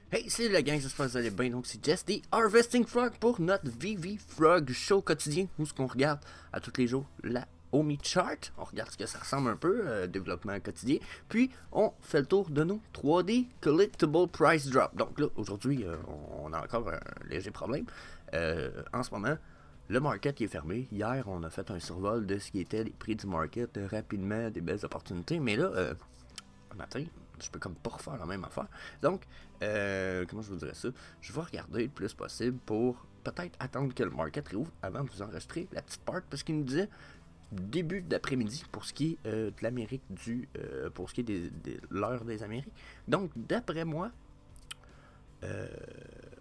Hey, salut la gang, j'espère que vous allez bien. Donc c'est Jess des Harvesting Frog pour notre VV Frog Show quotidien où ce qu'on regarde à tous les jours la Omi Chart. On regarde ce que ça ressemble un peu, développement quotidien. Puis on fait le tour de nos 3D Collectible Price Drop. Donc là, aujourd'hui, on a encore un léger problème. En ce moment, le market est fermé. Hier, on a fait un survol de ce qui était les prix du market rapidement, des belles opportunités. Mais là, matin, je peux comme pas refaire la même affaire. Donc, comment je vous dirais ça? Je vais regarder le plus possible pour peut-être attendre que le market réouvre avant de vous enregistrer la petite part, parce qu'il nous disait début d'après-midi pour ce qui est de l'Amérique pour ce qui est de l'heure des Amériques. Donc, d'après moi,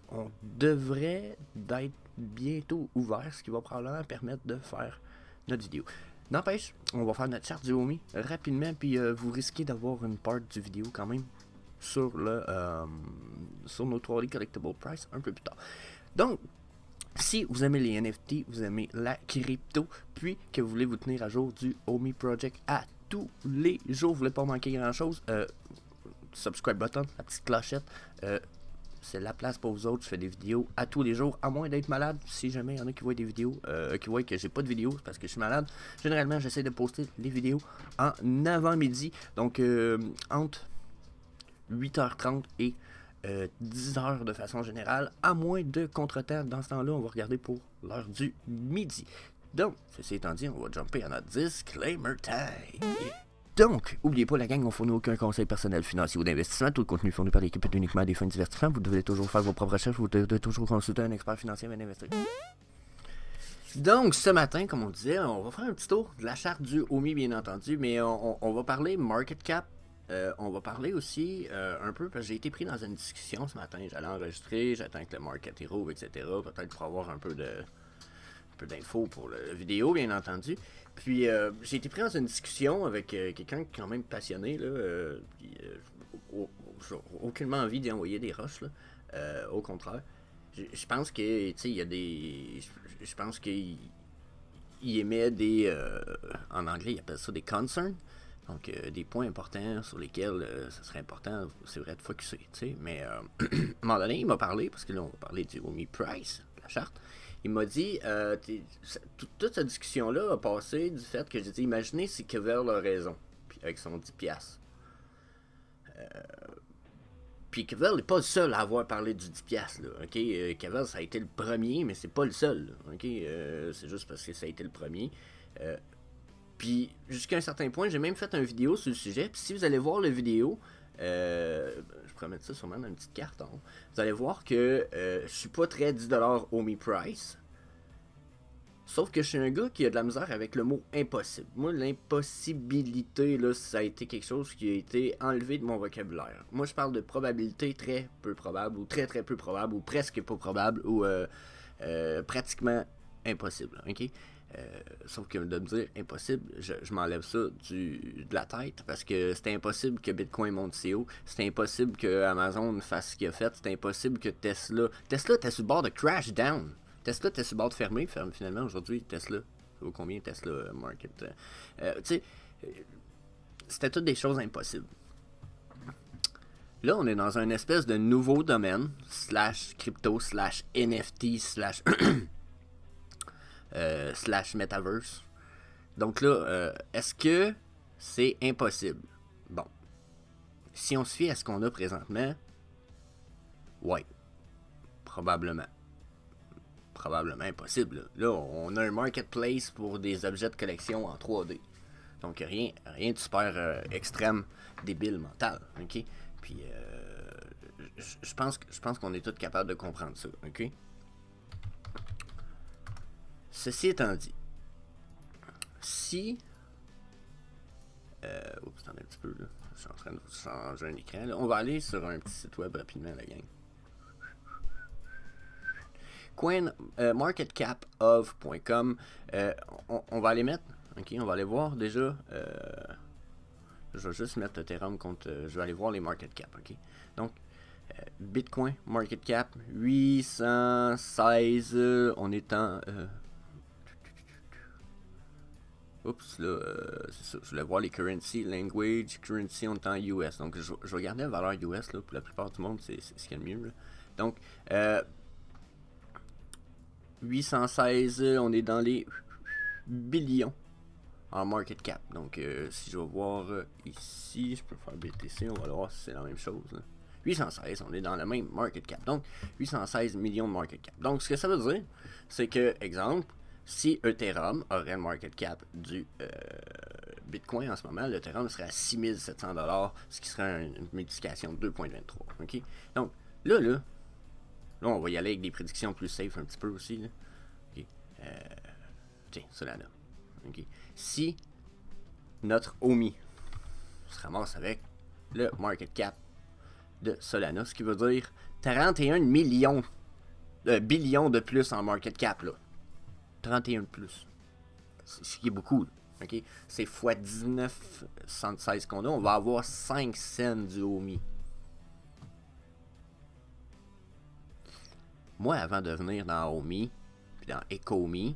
on devrait d'être bientôt ouvert, ce qui va probablement permettre de faire notre vidéo. N'empêche, on va faire notre charte du Omi rapidement, puis vous risquez d'avoir une part du vidéo quand même sur sur nos 3D Collectible Price un peu plus tard. Donc, si vous aimez les NFT, vous aimez la crypto, puis que vous voulez vous tenir à jour du Omi Project à tous les jours, vous voulez pas manquer grand chose, subscribe button, la petite clochette, c'est la place pour vous autres. Je fais des vidéos à tous les jours, à moins d'être malade. Si jamais il y en a qui voient des vidéos, qui voient que j'ai pas de vidéos, c'est parce que je suis malade. Généralement, j'essaie de poster les vidéos en avant-midi. Donc, entre 8h30 et 10h de façon générale, à moins de contretemps. Dans ce temps-là, on va regarder pour l'heure du midi. Donc, ceci étant dit, on va jumper à notre disclaimer time. Donc, n'oubliez pas la gang, on ne fournit aucun conseil personnel, financier ou d'investissement. Tout le contenu fourni par l'équipe est uniquement à des fins divertissantes. Vous devez toujours faire vos propres recherches, vous devez toujours consulter un expert financier avant d'investir. Donc, ce matin, comme on disait, on va faire un petit tour de la charte du Omi, bien entendu, mais on va parler market cap. On va parler aussi un peu, parce que j'ai été pris dans une discussion ce matin. J'allais enregistrer, j'attends que le market rouvre, etc. Peut-être pour avoir un peu d'infos pour la vidéo, bien entendu. Puis j'ai été pris dans une discussion avec quelqu'un qui est quand même passionné, là, puis j'ai aucunement envie d'y envoyer des rushs, là. Au contraire. Je pense que, tu sais, il y a des... Je pense qu'il émet des... en anglais, il appelle ça des concerns. Donc, des points importants sur lesquels ça serait important, c'est vrai, de focusser, tu sais. Mais, à un moment donné, il m'a parlé, parce que là, on va parler du Omi Price, la charte. Il m'a dit, toute cette discussion-là a passé du fait que j'ai dit, imaginez si Kevel a raison, avec son 10$. Puis Kevel n'est pas le seul à avoir parlé du 10$, là, ok? Kevel, ça a été le premier, mais c'est pas le seul, là, ok? C'est juste parce que ça a été le premier. Puis, jusqu'à un certain point, j'ai même fait une vidéo sur le sujet. Puis si vous allez voir la vidéo, je pourrais mettre ça sûrement dans une petite carte. Hein. Vous allez voir que je suis pas très 10$ Omi Price. Sauf que je suis un gars qui a de la misère avec le mot impossible. Moi, l'impossibilité, là, ça a été quelque chose qui a été enlevé de mon vocabulaire. Moi, je parle de probabilité très peu probable, ou très très peu probable, ou presque pas probable, ou pratiquement impossible. Ok? Sauf que de me dire impossible, je m'enlève ça de la tête parce que c'était impossible que Bitcoin monte si haut, c'était impossible que Amazon fasse ce qu'il a fait, c'était impossible que Tesla était sur le bord de crash down. Tesla était sur le bord de fermer, finalement aujourd'hui Tesla, ça vaut combien Tesla market? Tu sais, c'était toutes des choses impossibles. Là, on est dans un espèce de nouveau domaine, slash crypto, slash NFT, slash slash metaverse. Donc là, est-ce que c'est impossible? Bon. Si on se fie à ce qu'on a présentement, ouais. Probablement. Probablement impossible. Là, on a un marketplace pour des objets de collection en 3D. Donc rien de super extrême, débile, mental. Ok? Puis je pense qu'on est tous capables de comprendre ça. Ok? Ceci étant dit, si... oups, attendez un petit peu, là. Je suis en train de changer un écran. Là. On va aller sur un petit site web rapidement, la gang. Marketcapof.com. On va aller mettre... Ok, on va aller voir déjà... je vais juste mettre Ethereum contre... je vais aller voir les market cap, ok? Donc, Bitcoin, market cap, 816... on est en... Oups, là, c'est ça. Je voulais voir les currency, language, currency, on est en US. Donc, je vais regarder la valeur US, là, pour la plupart du monde, c'est ce qu'il y a de mieux, là. Donc, 816, on est dans les billions en market cap. Donc, si je vais voir ici, je peux faire BTC, on va voir si c'est la même chose, là. 816, on est dans le même market cap. Donc, 816 millions de market cap. Donc, ce que ça veut dire, c'est que, exemple, si Ethereum aurait le market cap du Bitcoin en ce moment, l'Ethereum serait à 6700$, ce qui serait une multiplication de 2.23. OK? Donc, là, on va y aller avec des prédictions plus safe un petit peu aussi. Là. OK? Tiens, Solana. OK? Si notre OMI se ramasse avec le market cap de Solana, ce qui veut dire 31 millions billions de plus en market cap, là. 31 de plus. Ce qui est beaucoup, là. Okay? C'est x 19,76 qu'on a. On va avoir 5 cents du OMI. Moi, avant de venir dans OMI, puis dans EcoMi,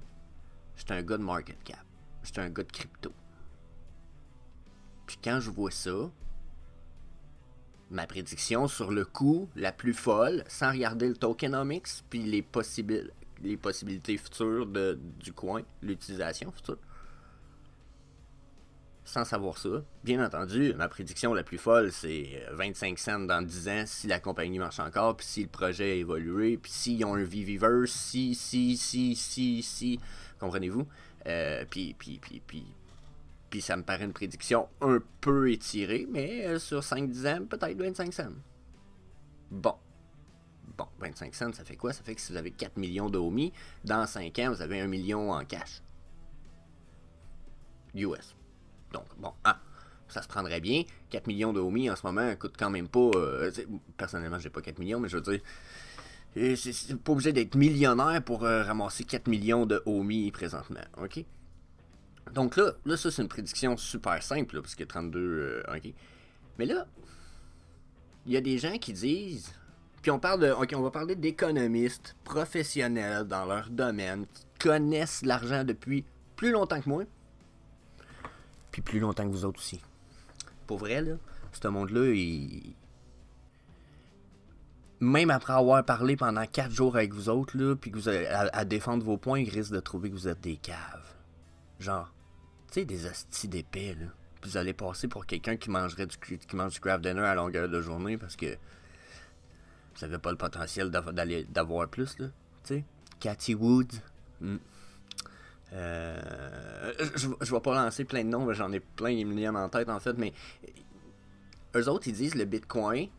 j'étais un gars de market cap. J'étais un gars de crypto. Puis quand je vois ça, ma prédiction sur le coup, la plus folle, sans regarder le tokenomics, puis les possibilités futures du coin, l'utilisation future, sans savoir ça. Bien entendu, ma prédiction la plus folle, c'est 25 cents dans 10 ans si la compagnie marche encore, puis si le projet a évolué, puis s'ils ont un VVverse, si, comprenez-vous? Puis ça me paraît une prédiction un peu étirée, mais sur 5-10 ans, peut-être 25 cents. Bon, 25 cents, ça fait quoi? Ça fait que si vous avez 4 millions de OMI, dans 5 ans, vous avez 1 million en cash. US. Donc, bon, ça se prendrait bien. 4 millions de OMI en ce moment coûte quand même pas... personnellement, j'ai pas 4 millions, mais je veux dire... C'est pas obligé d'être millionnaire pour ramasser 4 millions de OMI présentement, ok? Donc là ça c'est une prédiction super simple, là, parce que 32... ok? Mais là, il y a des gens qui disent... Puis on va parler d'économistes professionnels dans leur domaine, qui connaissent l'argent depuis plus longtemps que moi, puis plus longtemps que vous autres aussi. Pour vrai, là, ce monde-là, même après avoir parlé pendant 4 jours avec vous autres, là, puis que vous avez à défendre vos points, ils risquent de trouver que vous êtes des caves. Genre, tu sais, des hosties d'épais, là. Puis vous allez passer pour quelqu'un qui mange du craft dinner à longueur de journée parce que vous n'avez pas le potentiel d'avoir plus, là. Tu sais, Cathy Woods. Je vais pas lancer plein de noms, j'en ai plein de millions en tête en fait, mais eux autres ils disent le Bitcoin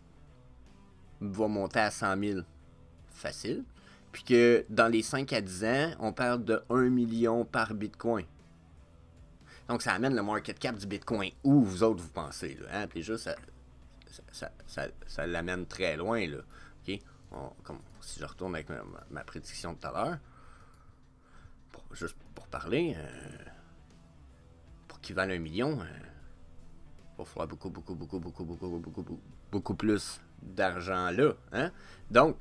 va monter à 100 000 facile, puis que dans les 5 à 10 ans, on parle de 1 million par Bitcoin. Donc ça amène le market cap du Bitcoin où vous autres vous pensez, là, hein? Puis juste ça l'amène très loin, là. Ok? Comme si je retourne avec ma prédiction de tout à l'heure. Juste pour parler, pour qu'ils valent 1 million, il va falloir beaucoup plus d'argent là. Hein? Donc,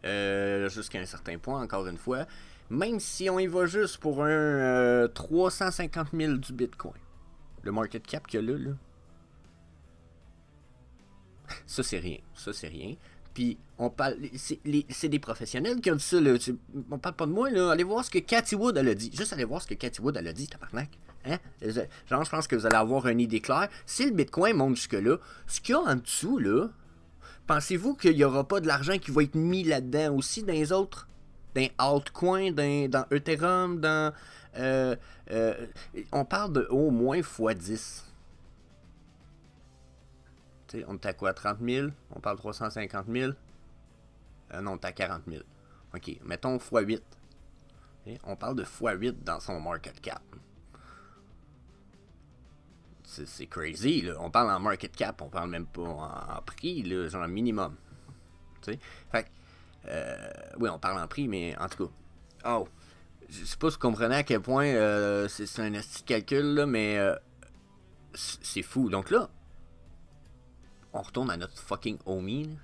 jusqu'à un certain point, encore une fois, même si on y va juste pour un 350 000 du Bitcoin, le market cap qu'il y a là, ça c'est rien. Puis, on parle, c'est des professionnels qui ont dit ça, là. On parle pas de moi, là. Allez voir ce que Cathy Wood, elle a dit. Juste allez voir ce que Cathy Wood, elle a dit, tabarnak. Hein? Genre, je pense que vous allez avoir une idée claire. Si le Bitcoin monte jusque-là, ce qu'il y a en dessous, là, pensez-vous qu'il n'y aura pas de l'argent qui va être mis là-dedans aussi dans les autres? Dans altcoins, dans Ethereum, dans... on parle de au moins x10. T'sais, on est à quoi, 30 000? On parle 350 000? Non, on est à 40 000. Ok, mettons x8. Okay? On parle de x8 dans son market cap. C'est crazy, là. On parle en market cap, on parle même pas en prix, là, genre minimum. T'sais? Fait que, oui, on parle en prix, mais en tout cas. Oh, je sais pas si vous comprenez à quel point c'est un petit calcul, là, mais c'est fou. Donc là, on retourne à notre fucking OMI. Là.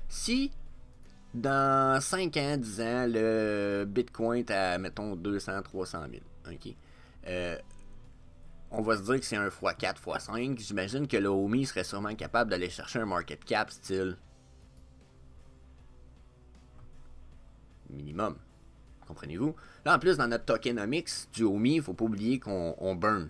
Si dans 5 ans, 10 ans, le Bitcoin est à, mettons, 200, 300 000. OK? On va se dire que c'est un x4, x5. J'imagine que le OMI serait sûrement capable d'aller chercher un market cap style minimum. Comprenez-vous? Là, en plus, dans notre tokenomics du OMI, il ne faut pas oublier qu'on burn.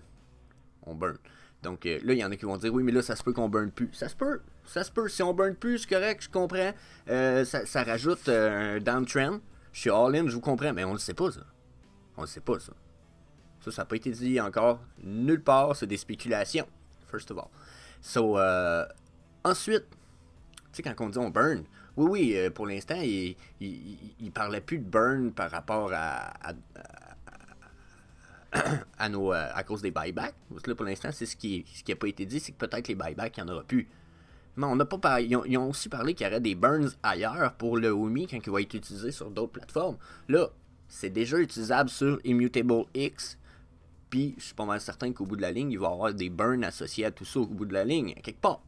On burn. Donc là, il y en a qui vont dire, oui, mais là, ça se peut qu'on burn plus. Ça se peut. Ça se peut. Si on burn plus, c'est correct, je comprends. Ça rajoute un downtrend. Je suis all-in, je vous comprends. Mais on ne le sait pas, ça. On ne le sait pas, ça. Ça n'a pas été dit encore nulle part. C'est des spéculations. First of all. So, ensuite, tu sais, quand on dit on burn, oui, pour l'instant, il parlait plus de burn par rapport à cause des buybacks. Parce que là, pour l'instant, c'est ce qui n'a pas été dit, c'est que peut-être les buybacks, il n'y en aura plus. Mais on n'a pas parlé, ils ont aussi parlé qu'il y aurait des burns ailleurs pour le OMI quand il va être utilisé sur d'autres plateformes. Là, c'est déjà utilisable sur Immutable X. Puis, je suis pas mal certain qu'au bout de la ligne, il va y avoir des burns associés à tout ça au bout de la ligne, quelque part.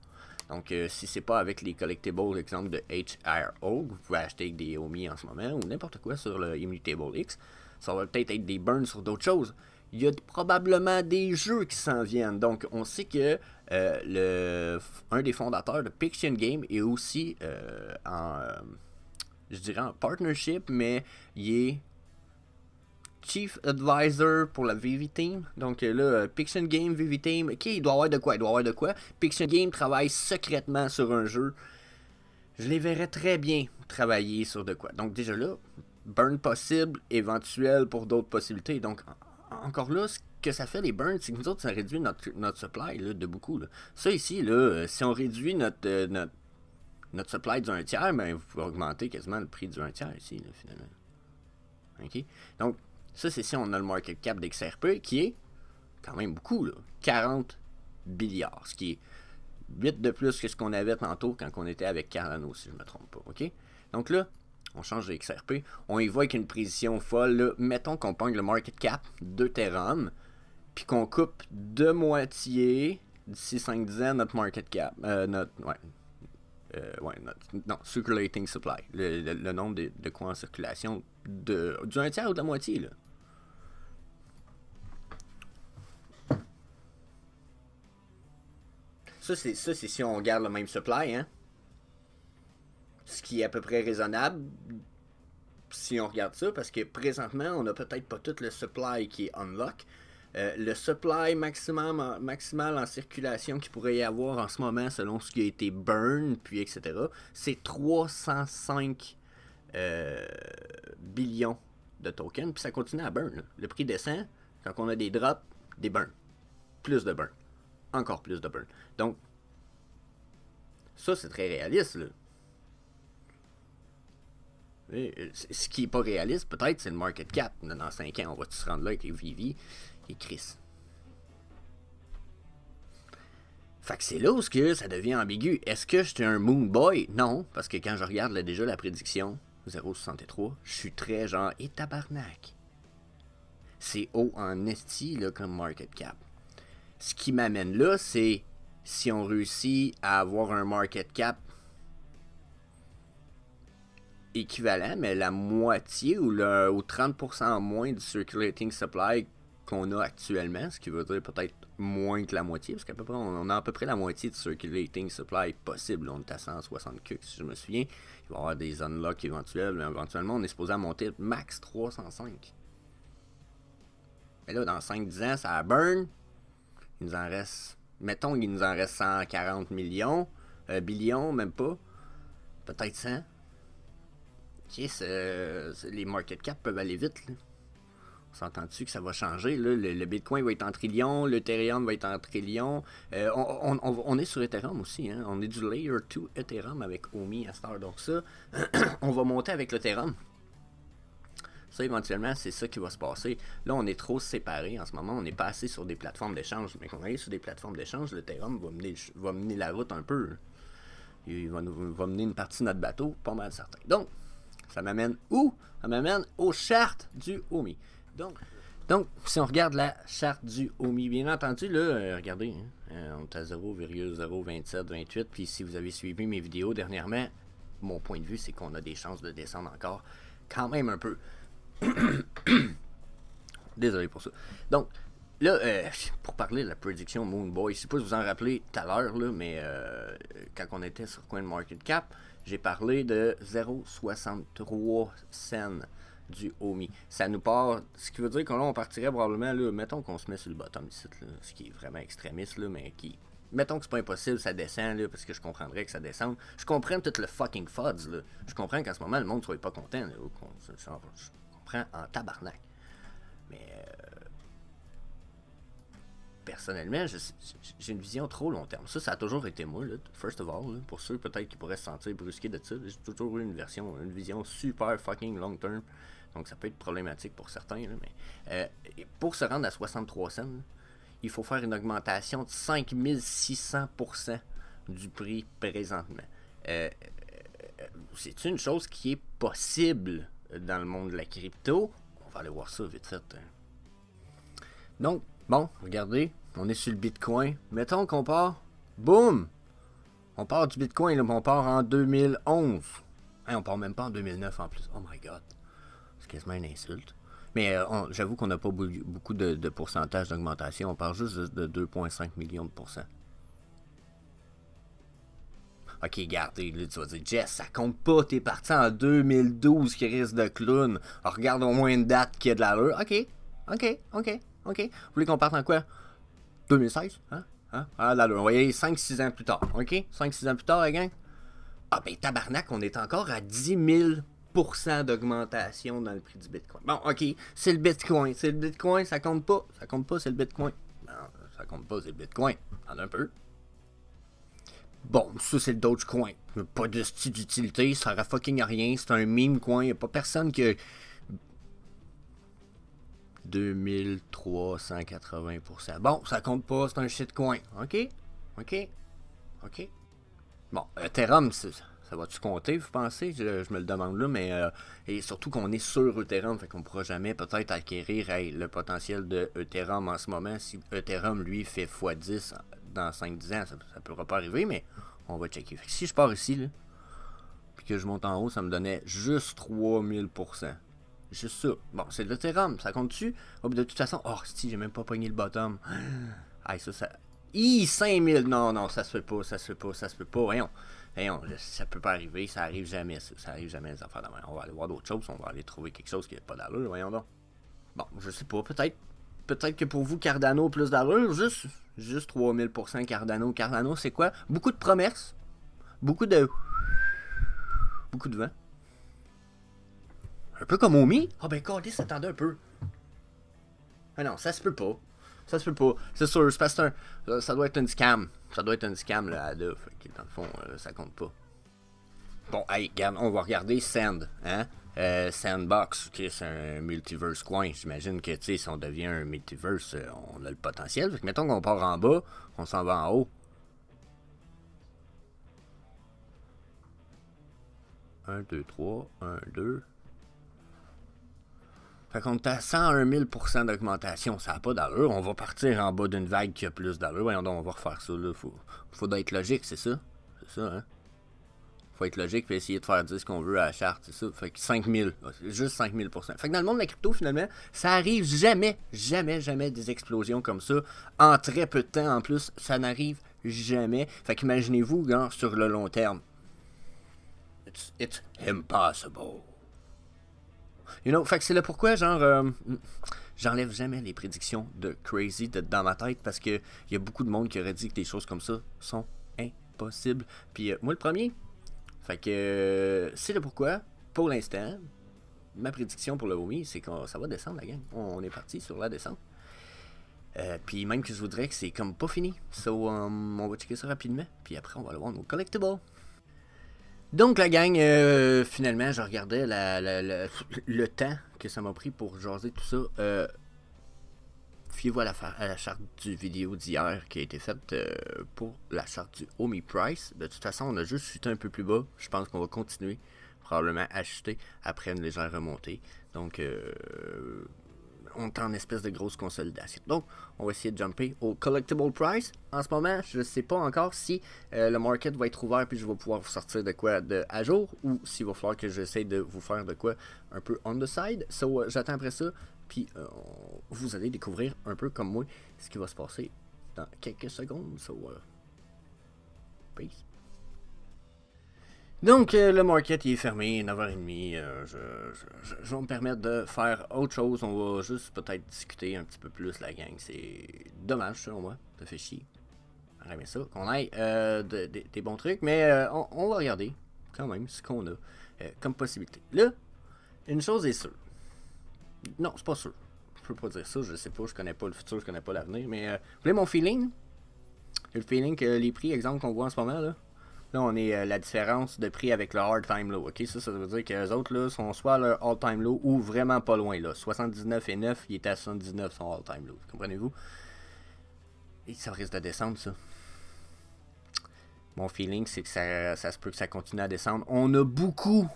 Donc, si c'est pas avec les collectibles, exemple de HRO, que vous pouvez acheter avec des OMI en ce moment, ou n'importe quoi sur le Immutable X, ça va peut-être être des burns sur d'autres choses. Il y a probablement des jeux qui s'en viennent. Donc, on sait que un des fondateurs de Pixion Game est aussi je dirais en partnership, mais il est Chief Advisor pour la VV Team. Donc là, Pixion Game, VV Team, ok, il doit avoir de quoi. Pixion Game travaille secrètement sur un jeu. Je les verrais très bien travailler sur de quoi. Donc déjà là, burn possible, éventuel pour d'autres possibilités. Donc encore là, ce que ça fait les burns, c'est que nous autres, ça réduit notre supply là, de beaucoup. Là. Ça ici, là, si on réduit notre supply d'un tiers, ben, vous pouvez augmenter quasiment le prix d'un tiers ici, là, finalement. Ok? Donc, ça, c'est si on a le market cap d'XRP qui est quand même beaucoup, là. 40 milliards, ce qui est 8 de plus que ce qu'on avait tantôt quand on était avec Cardano, si je ne me trompe pas. OK? Donc là, on change de XRP. On y va avec une précision folle. Là. Mettons qu'on pogne le market cap d'Ethereum, puis qu'on coupe de moitié d'ici 5-10 ans notre market cap. Circulating supply. Le nombre de quoi en circulation du 1 tiers ou de la moitié, là. Ça, c'est si on garde le même supply, hein. Ce qui est à peu près raisonnable si on regarde ça, parce que présentement, on n'a peut-être pas tout le supply qui est unlock. Le supply maximal en circulation qu'il pourrait y avoir en ce moment, selon ce qui a été burn, puis etc., c'est 305 billions de tokens, puis ça continue à burn. Là. Le prix descend, quand on a des drops, des burns. Plus de burn. Encore plus de burn. Donc, ça, c'est très réaliste, là. Ce qui n'est pas réaliste, peut-être, c'est le market cap. Dans 5 ans, on va se rendre là avec les Vivi et Chris. Fait que c'est là où ça devient ambigu. Est-ce que j'étais un Moon Boy? Non, parce que quand je regarde là, déjà la prédiction, 0,63, je suis très genre, et tabarnak. C'est haut en esti, là, comme market cap. Ce qui m'amène là, c'est si on réussit à avoir un market cap équivalent, mais la moitié ou 30% en moins du circulating supply qu'on a actuellement, ce qui veut dire peut-être moins que la moitié, parce qu'à peu près, on a à peu près la moitié de circulating supply possible. On est à 160 cucs, si je me souviens. Il va y avoir des unlocks éventuels, mais éventuellement, on est supposé à monter max 305. Mais là, dans 5-10 ans, ça burn. Il nous en reste, mettons qu'il nous en reste 140 millions, billions, même pas. Peut-être 100. Yes, les market cap peuvent aller vite, là. On s'entend-tu que ça va changer, là? Le Bitcoin va être en trillion, l'Ethereum va être en trillion. On est sur Ethereum aussi, hein? On est du Layer 2 Ethereum avec OMI à Star. Donc ça, on va monter avec l'Ethereum. Ça, éventuellement, c'est ça qui va se passer. Là, on est trop séparés en ce moment. On n'est pas assez sur des plateformes d'échange. Mais quand on est sur des plateformes d'échange, l'Ethereum va mener la route un peu. Il va mener une partie de notre bateau, pas mal certain. Donc, ça m'amène où? Ça m'amène aux chartes du OMI. Donc, si on regarde la charte du OMI, bien entendu, là, regardez, hein, on est à 0,02728, puis si vous avez suivi mes vidéos dernièrement, mon point de vue, c'est qu'on a des chances de descendre encore quand même un peu. Désolé pour ça. Donc, là, pour parler de la prédiction Moonboy, je sais pas si vous en rappelez tout à l'heure, mais quand on était sur CoinMarketCap, j'ai parlé de 0,63 cents du OMI. Ça nous part, ce qui veut dire qu'on partirait probablement, là, mettons qu'on se met sur le bottom ici, là, ce qui est vraiment extrémiste, là, mais qui... Mettons que c'est pas impossible, ça descend, là, parce que je comprendrais que ça descende. Je comprends tout le fucking FUDs, là. Je comprends qu'en ce moment, le monde soit pas content, là. Je comprends en tabarnak. Mais... personnellement, j'ai une vision trop long terme. Ça a toujours été moi, là, first of all, là, pour ceux peut-être qui pourraient se sentir brusqués de ça. J'ai toujours eu une vision super fucking long term. Donc ça peut être problématique pour certains, là, mais pour se rendre à 63 cents, là, il faut faire une augmentation de 5600% du prix présentement. C'est une chose qui est possible dans le monde de la crypto. On va aller voir ça vite fait. Donc, bon, regardez, on est sur le Bitcoin. Mettons qu'on part, boum! On part du Bitcoin, là, on part en 2011. Hein, on part même pas en 2009 en plus. Oh my god. C'est quasiment une insulte. Mais j'avoue qu'on n'a pas beaucoup de pourcentage d'augmentation. On parle juste de 2,5 millions de pourcents. Ok, regardez, là, tu vas dire, Jess, ça compte pas, t'es parti en 2012 qui risque de clown. Alors, regarde au moins une date qui a de l'allure. Ok. Vous voulez qu'on parte en quoi? 2016? Hein? Ah, l'allure. On va y aller 5-6 ans plus tard. Ok? 5-6 ans plus tard, la gang? Ah, ben, tabarnak, on est encore à 10 000% d'augmentation dans le prix du Bitcoin. Bon, ok, c'est le Bitcoin. C'est le Bitcoin, ça compte pas. Ça compte pas, c'est le Bitcoin. Non, ça compte pas, c'est le Bitcoin. En un peu. Bon, ça c'est le Dogecoin. Pas de style d'utilité, ça sert à fucking à rien. C'est un meme coin. Y'a pas personne qui... 2380%. Bon, ça compte pas, c'est un shitcoin. Ok. Bon, Ethereum, ça va-tu compter, vous pensez? Je me le demande là, mais... et surtout qu'on est sur Ethereum, fait qu'on pourra jamais peut-être acquérir le potentiel de Ethereum en ce moment. Si Ethereum, lui, fait x10 dans 5-10 ans, ça ne pourra pas arriver, mais on va checker. Fait que si je pars ici, là, puis que je monte en haut, ça me donnait juste 3000%. Juste ça. Bon, c'est de l'Ethereum, ça compte dessus. Oh, de toute façon, oh, si, j'ai même pas pogné le bottom. Ah, ça... 5000! Non, ça se fait pas. Voyons, ça peut pas arriver, ça arrive jamais, ça arrive jamais les affaires de même. On va aller voir d'autres choses, on va aller trouver quelque chose qui n'a pas d'allure, voyons donc. Bon, je sais pas, peut-être que pour vous, Cardano plus d'allure, juste 3000% Cardano. Cardano, c'est quoi? Beaucoup de promesses, beaucoup de vent. Un peu comme Omi. Ah ben, Cordis s'attendait un peu. Ah non, ça se peut pas. C'est sûr, c'est parce que ça doit être une scam. Ça doit être une scam, là, à deux. Fait que, dans le fond, ça compte pas. Bon, hey, regarde, on va regarder Sand, hein? Sandbox, qui c'est un multiverse coin. J'imagine que, tu sais, si on devient un multiverse, on a le potentiel. Fait que, mettons qu'on part en bas, on s'en va en haut. 1, 2, 3, 1, 2... Fait qu'on est à 101 000% d'augmentation, ça n'a pas d'allure. On va partir en bas d'une vague qui a plus d'allure. Voyons donc, on va refaire ça, là. Faut être logique, c'est ça? C'est ça, hein? Faut être logique et essayer de faire dire ce qu'on veut à la charte, c'est ça. Fait que 5000, juste 5000%. Fait que dans le monde de la crypto, finalement, ça arrive jamais des explosions comme ça. En très peu de temps, en plus, ça n'arrive jamais. Fait qu'imaginez-vous, genre, sur le long terme. It's impossible. You know, fait que c'est là pourquoi, genre, j'enlève jamais les prédictions de Crazy dans ma tête parce que y a beaucoup de monde qui aurait dit que des choses comme ça sont impossibles. Puis moi, le premier. Fait que c'est là pourquoi, pour l'instant, ma prédiction pour le OMI, c'est que ça va descendre, la gang. On est parti sur la descente. Puis même que je voudrais que c'est comme pas fini. So, on va checker ça rapidement. Puis après, on va aller voir nos collectibles. Donc la gang, finalement, je regardais le temps que ça m'a pris pour jaser tout ça. Fiez-vous à la charte du vidéo d'hier qui a été faite pour la charte du OMI Price. De toute façon, on a juste chuté un peu plus bas. Je pense qu'on va continuer, probablement acheter après une légère remontée. Donc, on est en espèce de grosse consolidation. Donc, on va essayer de jumper au collectible price. En ce moment, je ne sais pas encore si le market va être ouvert puis je vais pouvoir vous sortir de quoi à jour ou s'il va falloir que j'essaie de vous faire de quoi un peu on the side. So, j'attends après ça, puis vous allez découvrir un peu comme moi ce qui va se passer dans quelques secondes. So, peace. Donc, le market il est fermé, 9h30. Je vais me permettre de faire autre chose. On va juste peut-être discuter un petit peu plus, la gang. C'est dommage, selon moi. Ça fait chier. J'aimerais bien ça. Qu'on aille des bons trucs. Mais on va regarder, quand même, ce qu'on a comme possibilité. Là, une chose est sûre. Non, c'est pas sûr. Je peux pas dire ça. Je sais pas. Je connais pas le futur. Je connais pas l'avenir. Mais vous voulez mon feeling? Le feeling que les prix, exemple, qu'on voit en ce moment, là. Là, on est la différence de prix avec le all-time low. Ok, ça veut dire que les autres là, sont soit à leur all-time low ou vraiment pas loin. Là. 79,9, il était à 79 son all-time low. Comprenez-vous? Et ça risque de descendre, ça. Mon feeling, c'est que ça se peut que ça continue à descendre. On a beaucoup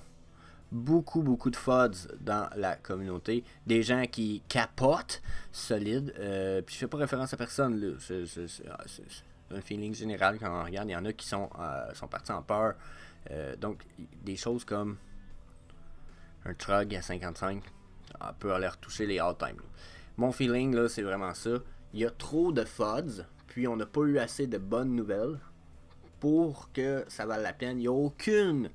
de FUDs dans la communauté. Des gens qui capotent solide. Puis je fais pas référence à personne, là. C'est un feeling général quand on regarde. Il y en a qui sont partis en peur. Donc, des choses comme un Trug à 55 peut aller retoucher les all-time. Mon feeling, là, c'est vraiment ça. Il y a trop de FUDs, puis on n'a pas eu assez de bonnes nouvelles pour que ça vaille la peine. Il n'y a aucune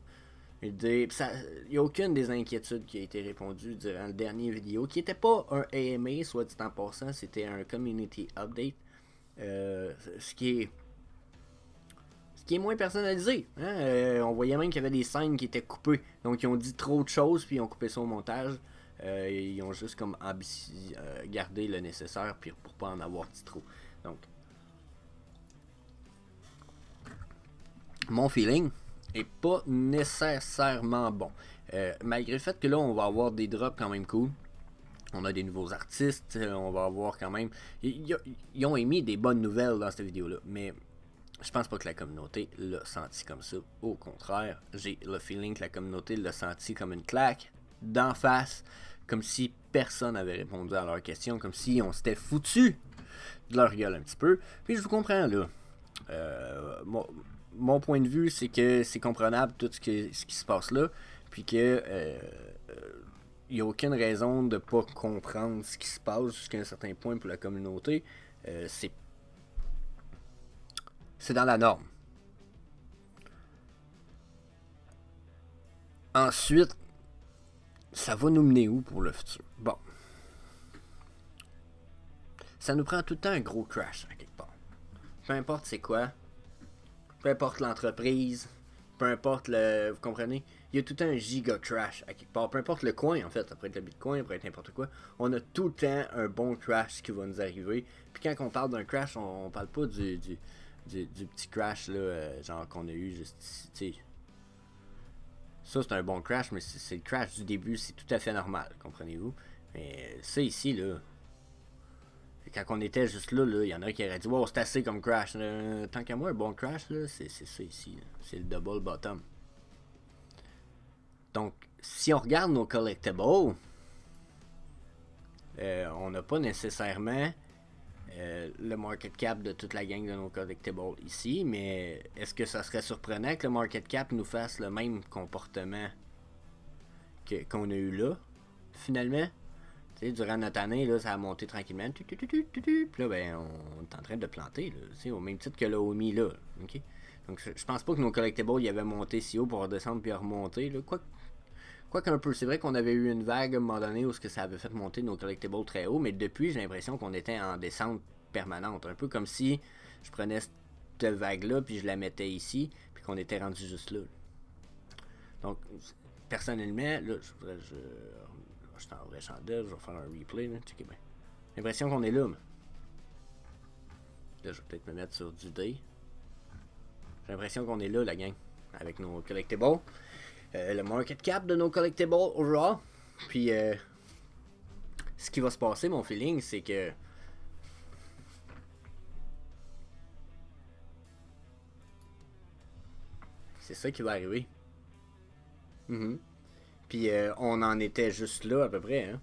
des inquiétudes qui a été répondue durant le dernier vidéo, qui n'était pas un AMA, soit dit en passant, c'était un Community Update. Ce qui est moins personnalisé. Hein? On voyait même qu'il y avait des scènes qui étaient coupées. Donc ils ont dit trop de choses puis ils ont coupé ça au montage. Ils ont juste comme gardé le nécessaire puis pour pas en avoir dit trop. Donc mon feeling est pas nécessairement bon. Malgré le fait que là on va avoir des drops quand même cool. On a des nouveaux artistes, on va avoir quand même... Ils ont émis des bonnes nouvelles dans cette vidéo-là, mais je pense pas que la communauté l'a senti comme ça. Au contraire, j'ai le feeling que la communauté l'a senti comme une claque d'en face, comme si personne n'avait répondu à leurs questions, comme si on s'était foutu de leur gueule un petit peu. Puis je vous comprends, là. Mon point de vue, c'est que c'est comprenable tout ce qui se passe là, puis que... il n'y a aucune raison de ne pas comprendre ce qui se passe jusqu'à un certain point pour la communauté. C'est dans la norme. Ensuite, ça va nous mener où pour le futur? Bon. Ça nous prend tout le temps un gros crash à quelque part. Peu importe c'est quoi. Peu importe l'entreprise. Peu importe le... Vous comprenez? Il y a tout un giga crash à quelque part. Peu importe le coin, en fait. Ça pourrait être le Bitcoin, ça pourrait être n'importe quoi. On a tout le temps un bon crash qui va nous arriver. Puis quand on parle d'un crash, on parle pas du petit crash, là, genre qu'on a eu juste ici, t'sais. Ça, c'est un bon crash, mais c'est le crash du début. C'est tout à fait normal, comprenez-vous? Mais ça, ici, là... Quand on était juste là, il y en a qui auraient dit « Wow, c'est assez comme crash. » Tant qu'à moi, un bon crash, là, c'est ça ici. C'est le double bottom. Donc, si on regarde nos collectibles, on n'a pas nécessairement le market cap de toute la gang de nos collectibles ici, mais est-ce que ça serait surprenant que le market cap nous fasse le même comportement qu'on a eu là, finalement? Tu sais, durant notre année, là, ça a monté tranquillement. Puis là, ben, on est en train de planter, là, au même titre que le OMI, là. Okay? Donc, je pense pas que nos collectibles, y avaient monté si haut pour redescendre puis remonter, là. Quoi qu'un peu, c'est vrai qu'on avait eu une vague à un moment donné où ça avait fait monter nos collectibles très haut, mais depuis, j'ai l'impression qu'on était en descente permanente. Un peu comme si je prenais cette vague-là, puis je la mettais ici, puis qu'on était rendu juste là. Donc, personnellement, là, je suis en vrai chandelle, je vais faire un replay, là, checkez bien. J'ai l'impression qu'on est là, mais... Là, je vais peut-être me mettre sur du day. J'ai l'impression qu'on est là, la gang, avec nos collectibles. Le market cap de nos collectibles overall. Puis, ce qui va se passer, mon feeling, c'est que c'est ça qui va arriver. Puis, on en était juste là, à peu près, hein.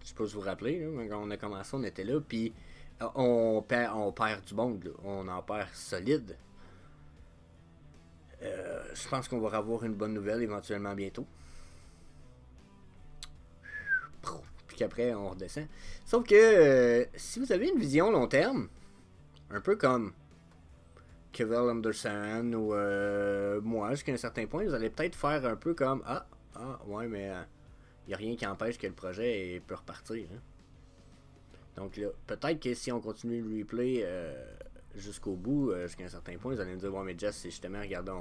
Je sais pas si vous vous rappelez, là, quand on a commencé, on était là, puis on perd du monde, là. On en perd solide. Je pense qu'on va avoir une bonne nouvelle éventuellement bientôt. Puis qu'après, on redescend. Sauf que si vous avez une vision long terme, un peu comme Kevin Anderson ou moi, jusqu'à un certain point, vous allez peut-être faire un peu comme ouais, mais il n'y a rien qui empêche que le projet peut repartir. Hein. Donc là, peut-être que si on continue le replay jusqu'au bout, jusqu'à un certain point, vous allez me dire, ouais, mais Jess, c'est justement, regardez,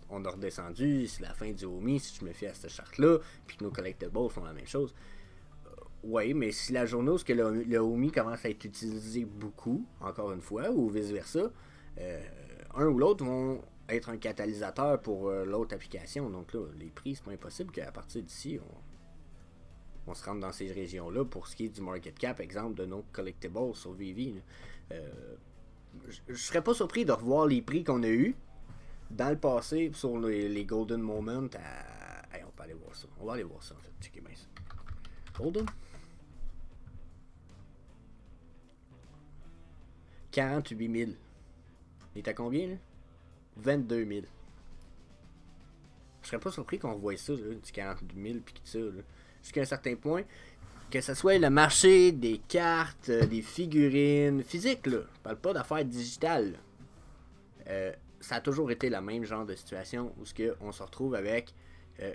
on a redescendu, c'est la fin du Omi, si je me fie à cette charte-là, puis que nos collectibles font la même chose. Oui, mais si la journée où le Omi commence à être utilisé beaucoup, encore une fois, ou vice-versa, un ou l'autre vont être un catalyseur pour l'autre application. Donc là, les prix, c'est pas impossible qu'à partir d'ici, on se rentre dans ces régions-là pour ce qui est du market cap, exemple, de nos collectibles sur VV. Je serais pas surpris de revoir les prix qu'on a eu dans le passé sur les Golden Moments. Hey, on peut aller voir ça. On va aller voir ça, en fait. Checkez bien ça. Golden? 48 000. Il est à combien, là? 22 000. Je serais pas surpris qu'on revoie ça, là, du 48 000 puis tout ça, là. Jusqu'à un certain point, que ce soit le marché des cartes, des figurines physiques, là. Je parle pas d'affaires digitales. Ça a toujours été la même genre de situation où on se retrouve avec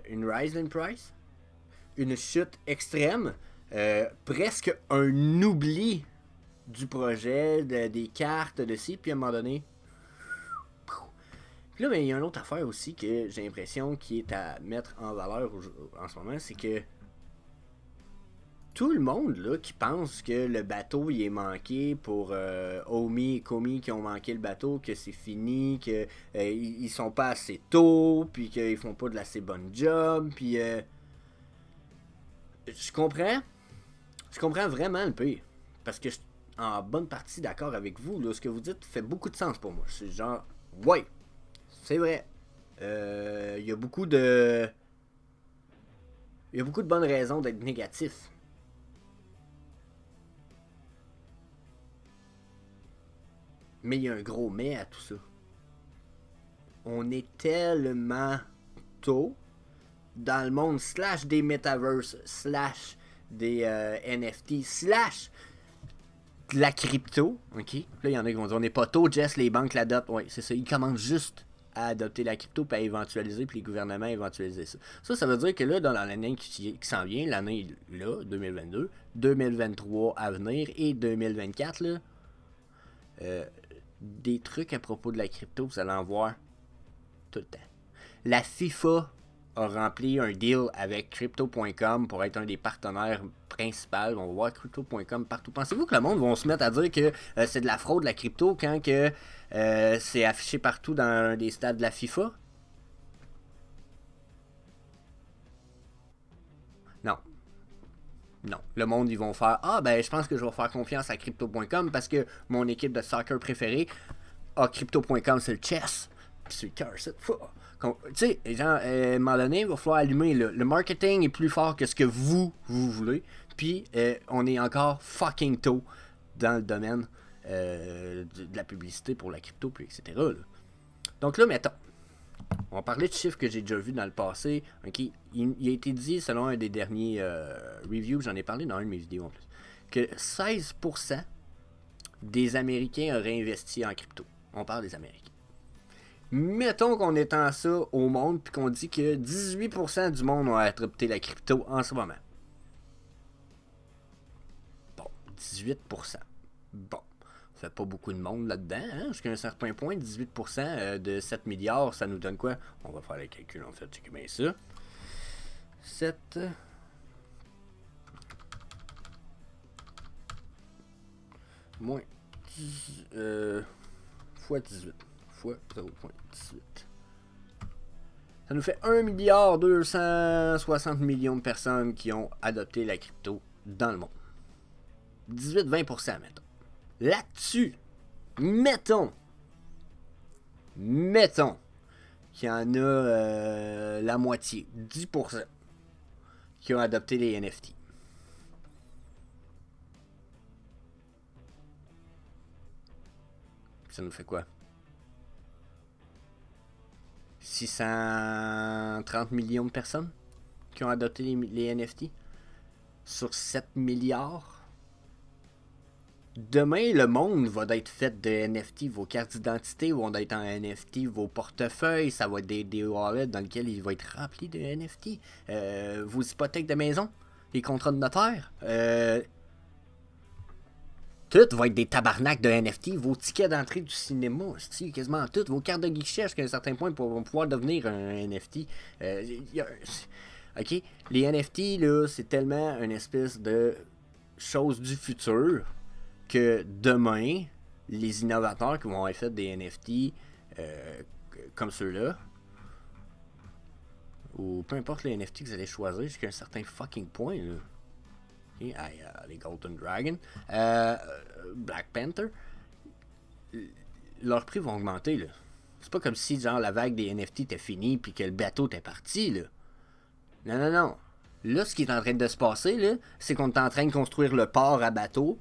une rise in price, une chute extrême, presque un oubli du projet, des cartes, de ci, puis à un moment donné. Puis là, ben, il y a une autre affaire aussi que j'ai l'impression qui est à mettre en valeur en ce moment, c'est que tout le monde là qui pense que le bateau il est manqué pour Omi et Komi qui ont manqué le bateau, que c'est fini, que ils sont pas assez tôt, puis qu'ils font pas de l'assez bonne job, puis je comprends vraiment le pire, parce que en bonne partie d'accord avec vous, là, ce que vous dites fait beaucoup de sens pour moi. C'est genre, ouais, c'est vrai. Il y a beaucoup de bonnes raisons d'être négatif. Mais il y a un gros mais à tout ça. On est tellement tôt dans le monde slash des metaverses, slash des NFT, slash de la crypto, ok? Là, il y en a qui vont dire, on n'est pas tôt, Jess, les banques l'adoptent. Oui, c'est ça, ils commencent juste à adopter la crypto, puis à éventualiser, puis les gouvernements à éventualiser ça. Ça veut dire que là, dans l'année qui s'en vient, l'année là, 2022, 2023 à venir, et 2024, là, des trucs à propos de la crypto, vous allez en voir tout le temps. La FIFA a rempli un deal avec Crypto.com pour être un des partenaires principaux. On va voir Crypto.com partout. Pensez-vous que le monde va se mettre à dire que c'est de la fraude la crypto quand que c'est affiché partout dans un des stades de la FIFA? Non. Non. Le monde, ils vont faire ben je pense que je vais faire confiance à Crypto.com parce que mon équipe de soccer préférée, Crypto.com, c'est le chess. Puis c'est le cœur, c'est tu sais, genre, à un moment donné, il va falloir allumer. Le marketing est plus fort que ce que vous voulez. Puis, on est encore fucking tôt dans le domaine de la publicité pour la crypto, puis etc. Là. Donc là, mettons, on va parler de chiffres que j'ai déjà vus dans le passé. Okay? Il a été dit, selon un des derniers reviews, j'en ai parlé dans une de mes vidéos en plus, que 16% des Américains auraient investi en crypto. On parle des Américains. Mettons qu'on étend ça au monde puis qu'on dit que 18% du monde ont adopté la crypto en ce moment. Bon, 18%. Bon, ça fait pas beaucoup de monde là-dedans. Hein? Jusqu'à un certain point, 18% de 7 milliards, ça nous donne quoi? On va faire les calculs en fait, c'est bien ça. 7... moins... fois 18. Fois 0.18. Ça nous fait 1,260 milliard de personnes qui ont adopté la crypto dans le monde. 18-20%, mettons. Là-dessus, mettons qu'il y en a la moitié, 10%, qui ont adopté les NFT. Ça nous fait quoi? 630 millions de personnes qui ont adopté les NFT sur 7 milliards. Demain, le monde va être fait de NFT. Vos cartes d'identité vont être en NFT. Vos portefeuilles, ça va être des wallets dans lesquels il va être rempli de NFT. Vos hypothèques de maison, les contrats de notaire. Tout va être des tabarnaks de NFT. Vos tickets d'entrée du cinéma, quasiment tout. Vos cartes de guichet, jusqu'à un certain point, vont pouvoir devenir un NFT. Ok, les NFT, là, c'est tellement une espèce de chose du futur que demain, les innovateurs qui vont avoir fait des NFT comme ceux-là, ou peu importe les NFT que vous allez choisir jusqu'à un certain fucking point, là. Okay, les Golden Dragon, Black Panther, leurs prix vont augmenter, là. C'est pas comme si genre la vague des NFT était finie puis que le bateau était parti, là. Non, non, non. Là, ce qui est en train de se passer, là, c'est qu'on est en train de construire le port à bateau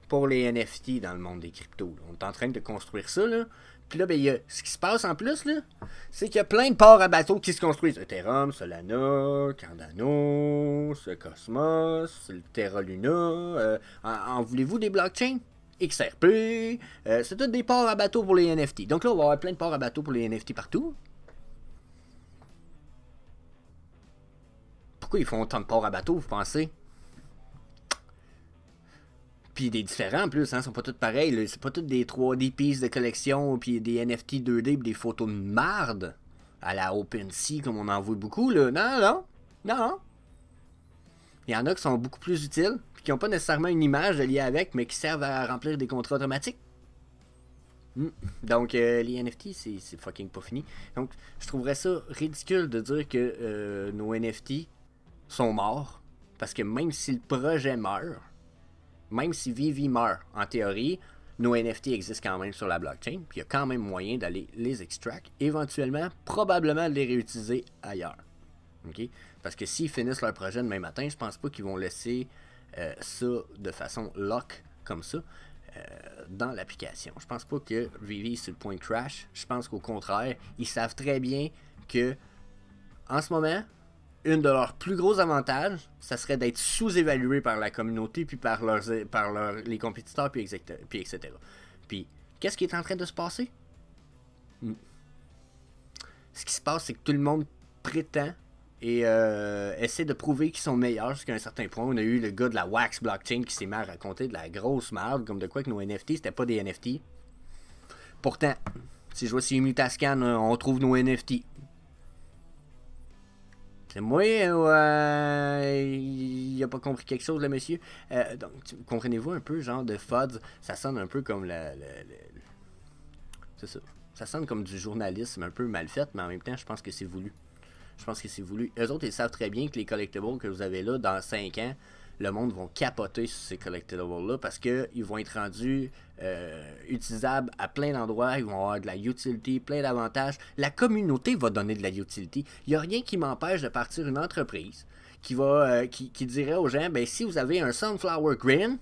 pour les NFT dans le monde des cryptos. Là. On est en train de construire ça, là. Puis là, ben, ce qui se passe en plus, là, c'est qu'il y a plein de ports à bateau qui se construisent. Ethereum, Solana, Cardano, Cosmos, le Terra Luna. En voulez-vous des blockchains? XRP. C'est tous des ports à bateau pour les NFT. Donc là, on va avoir plein de ports à bateau pour les NFT partout. Pourquoi ils font autant de ports à bateau, vous pensez? Puis des différents en plus, hein, sont pas tous pareils. Là. C'est pas toutes des 3D pieces de collection, puis des NFT 2D, puis des photos de marde à la OpenSea, comme on en voit beaucoup. Là. Non, non, non. Il y en a qui sont beaucoup plus utiles, puis qui n'ont pas nécessairement une image liée avec, mais qui servent à remplir des contrats automatiques. Donc, les NFT, c'est fucking pas fini. Donc, je trouverais ça ridicule de dire que nos NFT sont morts, parce que même si le projet meurt, même si Vivi meurt, en théorie, nos NFT existent quand même sur la blockchain, puis il y a quand même moyen d'aller les extract, éventuellement, probablement les réutiliser ailleurs. Okay? Parce que s'ils finissent leur projet demain matin, je pense pas qu'ils vont laisser ça de façon lock comme ça dans l'application. Je pense pas que Vivi est sur le point de crash. Je pense qu'au contraire, ils savent très bien que en ce moment, une de leurs plus gros avantages, ça serait d'être sous-évalué par la communauté, puis par les compétiteurs, puis etc. Puis, qu'est-ce qui est en train de se passer? Ce qui se passe, c'est que tout le monde prétend et essaie de prouver qu'ils sont meilleurs jusqu'à un certain point. On a eu le gars de la Wax Blockchain qui s'est mis à raconter de la grosse merde, comme de quoi que nos NFT, c'était pas des NFT. Pourtant, si je vois sur Mutascan, on trouve nos NFT. C'est moi ou il a pas compris quelque chose, le monsieur? Donc, comprenez-vous un peu, genre de FUDs, ça sonne un peu comme c'est ça. Ça sonne comme du journalisme un peu mal fait, mais en même temps, je pense que c'est voulu. Je pense que c'est voulu. Eux autres, ils savent très bien que les collectibles que vous avez là, dans 5 ans, le monde va capoter sur ces collectibles-là parce qu'ils vont être rendus utilisables à plein d'endroits. Ils vont avoir de la utility, plein d'avantages. La communauté va donner de la utility. Il n'y a rien qui m'empêche de partir une entreprise qui dirait aux gens, ben si vous avez un Sunflower Green,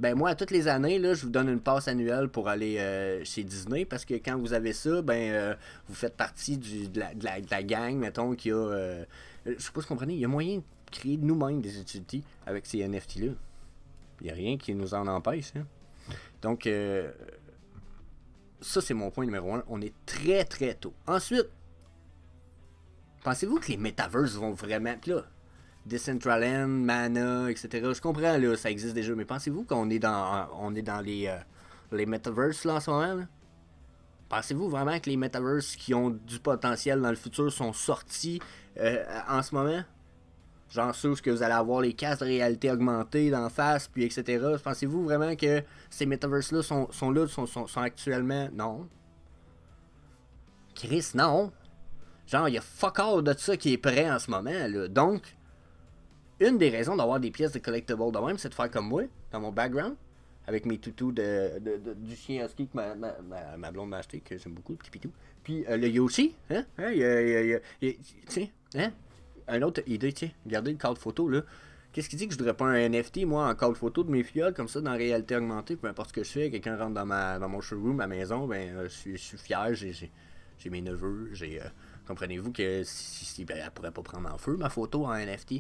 ben moi, à toutes les années, là, je vous donne une passe annuelle pour aller chez Disney parce que quand vous avez ça, ben vous faites partie de la gang, mettons, qui a... je sais pas si vous comprenez, il y a moyen de créer nous-mêmes des utilities avec ces NFT-là. Il n'y a rien qui nous en empêche. Hein. Donc, ça, c'est mon point numéro 1. On est très, très tôt. Ensuite, pensez-vous que les metaverses vont vraiment... Puis là, Decentraland, Mana, etc. Je comprends, là, ça existe déjà, mais pensez-vous qu'on est dans les metaverses là en ce moment? Là? Pensez-vous vraiment que les metaverses qui ont du potentiel dans le futur sont sortis en ce moment? Genre ceux où vous allez avoir les casques de réalité augmentée d'en face, puis etc. Pensez-vous vraiment que ces metaverses-là sont là, sont actuellement? Non. Chris, non. Genre, il y a fuck all de ça qui est prêt en ce moment, là. Donc, une des raisons d'avoir des pièces de collectibles de même, c'est de faire comme moi, dans mon background, avec mes toutous du chien husky que ma blonde m'a acheté, que j'aime beaucoup, le petit pitou. Puis le Yoshi, hein? Tiens, hein? Une autre idée, tiens, regardez le cadre photo, là. Qu'est-ce qui dit que je voudrais pas un NFT, moi, en call photo de mes fioles, comme ça, dans la réalité augmentée, peu importe ce que je fais, quelqu'un rentre dans mon showroom, ma maison, ben, je suis fier, j'ai mes neveux, comprenez-vous que ben, elle pourrait pas prendre en feu, ma photo en NFT.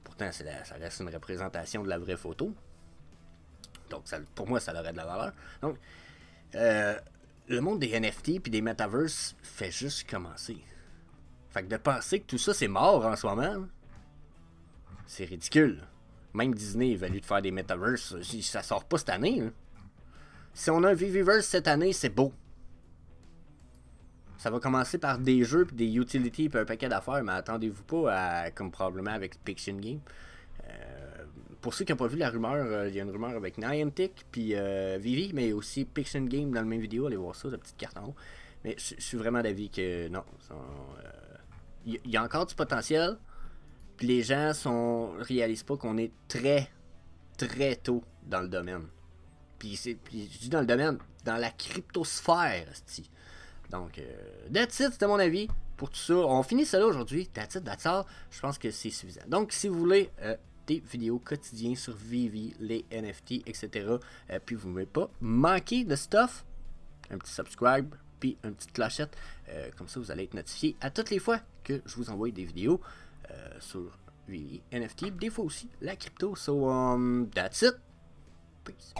Pourtant, ça reste une représentation de la vraie photo. Donc, pour moi, ça aurait de la valeur. Donc, le monde des NFT puis des metaverse fait juste commencer. Fait que de penser que tout ça, c'est mort en ce moment, c'est ridicule. Même Disney est valu de faire des metaverse. Ça sort pas cette année. Hein. Si on a un Viviverse cette année, c'est beau. Ça va commencer par des jeux, puis des utilities, puis un paquet d'affaires, mais attendez-vous pas à, comme probablement avec Pixion Game. Pour ceux qui n'ont pas vu la rumeur, il y a une rumeur avec Niantic, puis Vivi, mais aussi Pixion Game dans la même vidéo. Allez voir ça, la petite carte en haut. Mais je suis vraiment d'avis que non. Il y a encore du potentiel. Puis les gens réalisent pas qu'on est très, très tôt dans le domaine. Puis je dis dans le domaine, dans la cryptosphère, c'ti. Donc, that's it, c'était mon avis pour tout ça. On finit ça là aujourd'hui. That's it, that's all. Je pense que c'est suffisant. Donc, si vous voulez des vidéos quotidiennes sur Vivi, les NFT, etc., puis vous ne voulez pas manquer de stuff, un petit subscribe, puis une petite clochette. Comme ça, vous allez être notifié à toutes les fois que je vous envoie des vidéos sur Vivi, NFT, des fois aussi la crypto. So, that's it. Peace.